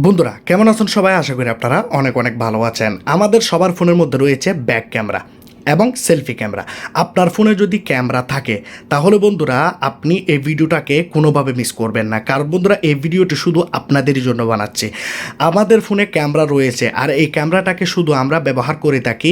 বন্ধুরা কেমন আছেন সবাই? আশা করি আপনারা অনেক অনেক ভালো আছেন। আমাদের সবার ফোনের মধ্যে রয়েছে ব্যাক ক্যামেরা এবং সেলফি ক্যামেরা। আপনার ফোনে যদি ক্যামেরা থাকে তাহলে বন্ধুরা আপনি এই ভিডিওটাকে কোনোভাবে মিস করবেন না, কারণ বন্ধুরা এই ভিডিওটি শুধু আপনাদেরই জন্য বানাচ্ছি। আমাদের ফোনে ক্যামেরা রয়েছে আর এই ক্যামেরাটাকে শুধু আমরা ব্যবহার করে থাকি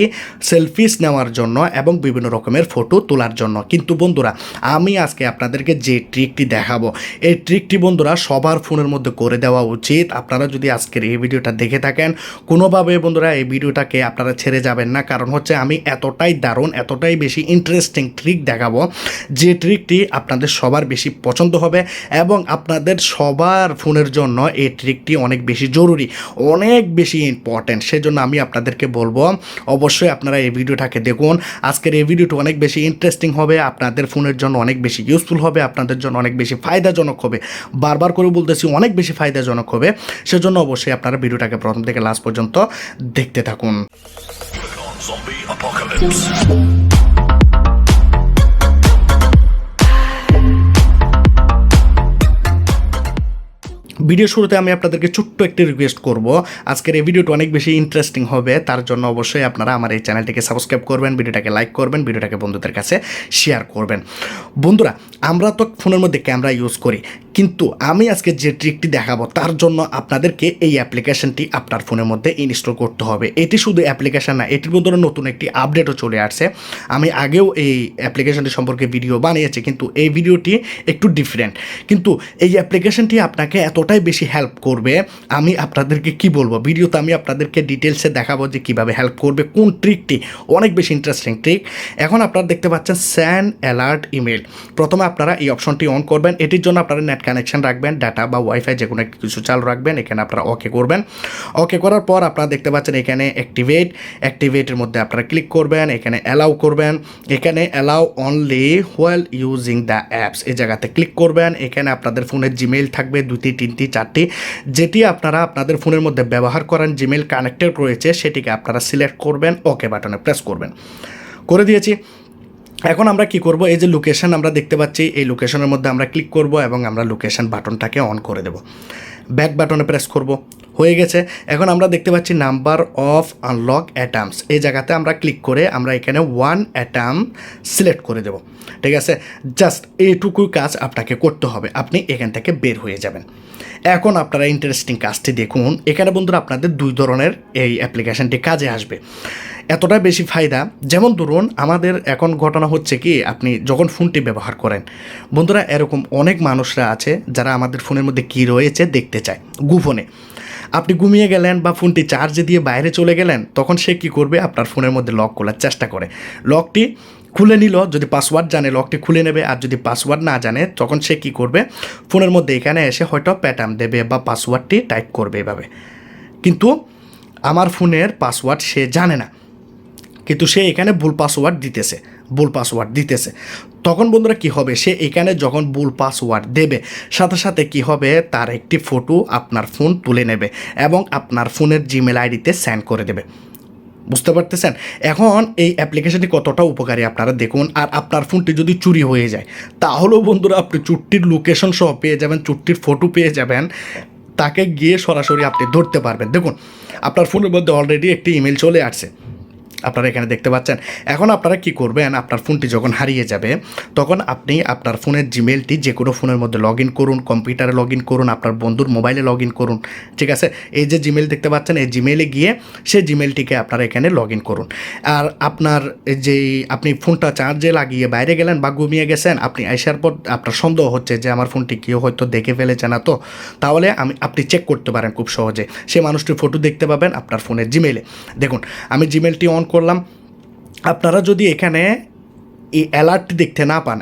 সেলফিস নেওয়ার জন্য এবং বিভিন্ন রকমের ফটো তোলার জন্য। কিন্তু বন্ধুরা আমি আজকে আপনাদেরকে যে ট্রিকটি দেখাবো এই ট্রিকটি বন্ধুরা সবার ফোনের মধ্যে করে দেওয়া উচিত। আপনারা যদি আজকের এই ভিডিওটা দেখে থাকেন কোনোভাবে বন্ধুরা এই ভিডিওটাকে আপনারা ছেড়ে যাবেন না, কারণ হচ্ছে আমি এতটাই দারুণ এতটাই বেশি ইন্টারেস্টিং ট্রিক দেখাবো যে ট্রিকটি আপনাদের সবার বেশি পছন্দ হবে এবং আপনাদের সবার ফোনের জন্য এই ট্রিকটি অনেক বেশি জরুরি, অনেক বেশি ইম্পর্ট্যান্ট। সেজন্য আমি আপনাদেরকে বলবো অবশ্যই আপনারা এই ভিডিওটাকে দেখুন। আজকের এই ভিডিওটা অনেক বেশি ইন্টারেস্টিং হবে, আপনাদের ফোনের জন্য অনেক বেশি ইউজফুল হবে, আপনাদের জন্য অনেক বেশি ফায়দাজনক হবে। বারবার করে বলতেছি অনেক বেশি ফায়দাজনক হবে। সেজন্য অবশ্যই আপনারা ভিডিওটাকে প্রথম থেকে লাস্ট পর্যন্ত দেখতে থাকুন। Zombie apocalypse. ভিডিও শুরুতে আমি আপনাদেরকে ছোট্ট একটি রিকোয়েস্ট করব, আজকের এই ভিডিওটা অনেক বেশি ইন্টারেস্টিং হবে, তার জন্য অবশ্যই আপনারা আমার এই চ্যানেলটিকে সাবস্ক্রাইব করবেন, ভিডিওটাকে লাইক করবেন, ভিডিওটাকে বন্ধুদের কাছে শেয়ার করবেন। বন্ধুরা আমরা তো ফোনের মধ্যে ক্যামেরা ইউজ করি, কিন্তু আমি আজকে যে ট্রিকটি দেখাবো তার জন্য আপনাদেরকে এই অ্যাপ্লিকেশনটি আপনার ফোনের মধ্যে ইনস্টল করতে হবে। এটি শুধু অ্যাপ্লিকেশন না, এটির মধ্যে নতুন একটি আপডেটও চলে আসছে। আমি আগেও এই অ্যাপ্লিকেশনটি সম্পর্কে ভিডিও বানিয়েছি, কিন্তু এই ভিডিওটি একটু ডিফারেন্ট। কিন্তু এই অ্যাপ্লিকেশনটি আপনাকে এতটাই বেশি হেল্প করবে, আমি আপনাদেরকে কি বলবো, ভিডিওতে আমি আপনাদেরকে ডিটেলসে দেখাবো যে কীভাবে হেল্প করবে, কোন ট্রিকটি অনেক বেশি ইন্টারেস্টিং ট্রিক। এখন আপনারা দেখতে পাচ্ছেন স্যান্ড অ্যালার্ট ইমেল। প্রথমে আপনারা এই অপশনটি অন করবেন। এটির জন্য আপনারা নেট কানেকশন রাখবেন, ডাটা বা ওয়াইফাই যে কোনো একটি কিছু চালু রাখবেন। এখানে আপনারা ওকে করবেন। ওকে করার পর আপনারা দেখতে পাচ্ছেন এখানে অ্যাক্টিভেটের মধ্যে আপনারা ক্লিক করবেন, এখানে অ্যালাউ করবেন, এখানে allow only while using the apps এই জায়গাতে ক্লিক করবেন। এখানে আপনাদের ফোনের জিমেইল থাকবে 2টি 3টি 4টি, যেটি আপনারা আপনাদের ফোনের মধ্যে ব্যবহার করেন, জিমেইল কানেক্টেড রয়েছে সেটিকে আপনারা সিলেক্ট করবেন, ওকে বাটনে প্রেস করবেন। করে দিয়েছি। এখন আমরা কি করব, এই যে লোকেশন আমরা দেখতে পাচ্ছি এই লোকেশনের মধ্যে আমরা ক্লিক করব এবং আমরা লোকেশন বাটনটাকে অন করে দেব। ব্যাক বাটনে প্রেস করব, হয়ে গেছে। এখন আমরা দেখতে পাচ্ছি নাম্বার অফ আনলক অ্যাটামস এই জায়গাতে আমরা ক্লিক করে আমরা এখানে 1 অ্যাটাম সিলেক্ট করে দেব। ঠিক আছে, জাস্ট এইটুকু কাজ আপনাকে করতে হবে, আপনি এখান থেকে বের হয়ে যাবেন। এখন আপনারা ইন্টারেস্টিং কাজটি দেখুন। এখানে বন্ধুরা আপনাদের 2 ধরনের এই অ্যাপ্লিকেশনটি কাজে আসবে, এতটা বেশি ফায়দা। যেমন ধরুন আমাদের এখন ঘটনা হচ্ছে কি, আপনি যখন ফোনটি ব্যবহার করেন বন্ধুরা, এরকম অনেক মানুষরা আছে যারা আমাদের ফোনের মধ্যে কী রয়েছে দেখতে চায় গোপনে। আপনি ঘুমিয়ে গেলেন বা ফোনটি চার্জে দিয়ে বাইরে চলে গেলেন, তখন সে কী করবে, আপনার ফোনের মধ্যে লক খোলার চেষ্টা করে। লকটি খুলে নিল, যদি পাসওয়ার্ড জানে লকটি খুলে নেবে, আর যদি পাসওয়ার্ড না জানে তখন সে কী করবে, ফোনের মধ্যে এখানে এসে হয়তো প্যাটার্ন দেবে বা পাসওয়ার্ডটি টাইপ করবে এভাবে। কিন্তু আমার ফোনের পাসওয়ার্ড সে জানে না, কিন্তু সে এখানে ভুল পাসওয়ার্ড দিতেছে। তখন বন্ধুরা কি হবে, সে এখানে যখন ভুল পাসওয়ার্ড দেবে সাথে সাথে কি হবে, তার একটি ফটো আপনার ফোন তুলে নেবে এবং আপনার ফোনের জিমেল আইডিতে সেন্ড করে দেবে। বুঝতে পারতেছেন? এখন এই অ্যাপ্লিকেশনটি কতটা উপকারী আপনারা দেখুন। আর আপনার ফোনটি যদি চুরি হয়ে যায় তাহলেও বন্ধুরা আপনি চুট্টির লোকেশন সহ পেয়ে যাবেন, চুট্টির ফটো পেয়ে যাবেন, তাকে গিয়ে সরাসরি আপনি ধরতে পারবেন। দেখুন আপনার ফোনের মধ্যে অলরেডি একটি ইমেল চলে আসছে, আপনারা এখানে দেখতে পাচ্ছেন। এখন আপনারা কি করবেন, আপনার ফোনটি যখন হারিয়ে যাবে তখন আপনি আপনার ফোনের জিমেলটি যে কোনো ফোনের মধ্যে লগ ইন করুন, কম্পিউটারে লগ ইন করুন, আপনার বন্ধুর মোবাইলে লগ ইন করুন। ঠিক আছে, এই যে জিমেল দেখতে পাচ্ছেন এই জিমেলে গিয়ে সেই জিমেলটিকে আপনারা এখানে লগ ইন করুন। আর আপনার যেই আপনি ফোনটা চার্জে লাগিয়ে বাইরে গেলেন বা ঘুমিয়ে গেছেন, আপনি আসার পর আপনার সন্দেহ হচ্ছে যে আমার ফোনটি কেউ হয়তো দেখে ফেলেছে না, তো তাহলে আপনি চেক করতে পারেন খুব সহজে। সেই মানুষটির ফটো দেখতে পাবেন আপনার ফোনের জিমেলে। দেখুন আমি জিমেলটি অন করলাম। আপনারা যদি এখানে এই অ্যালার্টটি দেখতে না পান,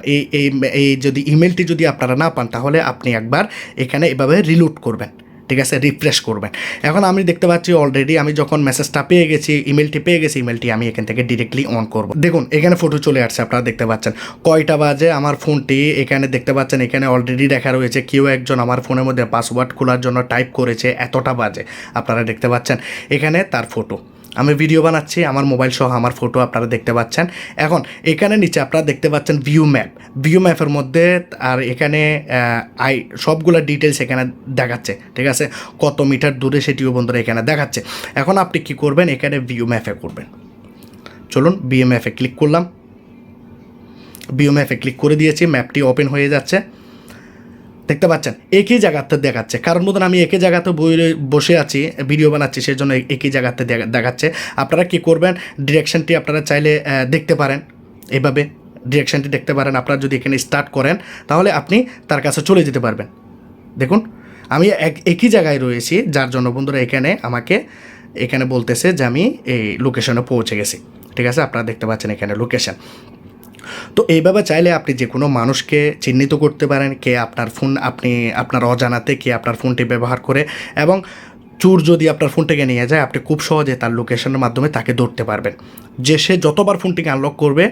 এই যদি ইমেলটি যদি আপনারা না পান, তাহলে আপনি একবার এখানে এভাবে রিলোড করবেন। ঠিক আছে, রিফ্রেশ করবেন। এখন আমি দেখতে পাচ্ছি অলরেডি আমি যখন মেসেজটা পেয়ে গেছি, ইমেলটি পেয়ে গেছি, ইমেলটি আমি এখান থেকে ডিরেক্টলি অন করব। দেখুন এখানে ফটো চলে আসছে, আপনারা দেখতে পাচ্ছেন কয়টা বাজে আমার ফোনটি এখানে দেখতে পাচ্ছেন। এখানে অলরেডি দেখা রয়েছে কেউ একজন আমার ফোনের মধ্যে পাসওয়ার্ড খোলার জন্য টাইপ করেছে এতটা বাজে, আপনারা দেখতে পাচ্ছেন এখানে তার ফটো। আমি ভিডিও বানাচ্ছি, আমার মোবাইল সহ আমার ফটো আপনারা দেখতে পাচ্ছেন। এখন এখানে নিচে আপনারা দেখতে পাচ্ছেন ভিউ ম্যাপের মধ্যে, আর এখানে সবগুলো ডিটেলস এখানে দেখাচ্ছে, ঠিক আছে, কত মিটার দূরে সেটিও বন্ধুরা এখানে দেখাচ্ছে। এখন আপনি কি করবেন, এখানে ভিউ ম্যাপে করবেন। চলুন ভিউ ম্যাপে ক্লিক করলাম, ভিউ ম্যাপে ক্লিক করে দিয়েছি, ম্যাপটি ওপেন হয়ে যাচ্ছে। দেখতে পাচ্ছেন একই জায়গাতে দেখাচ্ছে, কারণ মতন আমি একই জায়গাতে বসে আছি, ভিডিও বানাচ্ছি, সেই জন্য একই জায়গাতে দেখাচ্ছে। আপনারা কি করবেন, ডিরেকশনটি আপনারা চাইলে দেখতে পারেন, এভাবে ডিরেকশনটি দেখতে পারেন। আপনারা যদি এখানে স্টার্ট করেন তাহলে আপনি তার কাছে চলে যেতে পারবেন। দেখুন আমি একই জায়গায় রয়েছি, যার জন্য বন্ধুরা এখানে বলতেছে যে আমি এই লোকেশনে পৌঁছে গেছি, ঠিক আছে। আপনারা দেখতে পাচ্ছেন এখানে লোকেশন। তো এইভাবে চাইলে আপনি যে কোনো মানুষকে চিহ্নিত করতে পারেন, কে আপনার ফোন, আপনার অজানাতে কে আপনার ফোনটি ব্যবহার করে, এবং চোর যদি আপনার ফোনটিকে নিয়ে যায় আপনি খুব সহজে তার লোকেশনের মাধ্যমে তাকে ধরতে পারবেন। যে সে যতবার ফোনটিকে আনলক করবে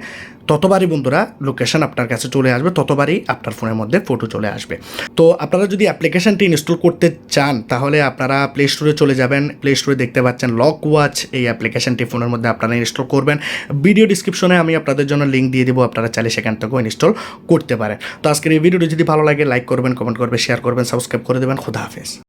ততবারই বন্ধুরা লোকেশন আপনার কাছে চলে আসবে, ততবারই আপনার ফোনের মধ্যে ফটো চলে আসবে। তো আপনারা যদি অ্যাপ্লিকেশনটি ইনস্টল করতে চান তাহলে আপনারা প্লে স্টোরে চলে যাবেন। প্লে স্টোরে দেখতে পাচ্ছেন লক ওয়াচ, এই অ্যাপ্লিকেশনটি ফোনের মধ্যে আপনারা ইনস্টল করবেন। ভিডিও ডিসক্রিপশনে আমি আপনাদের জন্য লিঙ্ক দিয়ে দেবো, আপনারা চাইলে সেখান থেকেও ইনস্টল করতে পারেন। তো আজকের এই ভিডিওটি যদি ভালো লাগে লাইক করবেন, কমেন্ট করবেন, শেয়ার করবেন, সাবস্ক্রাইব করে দেবেন। খোদা হাফেজ।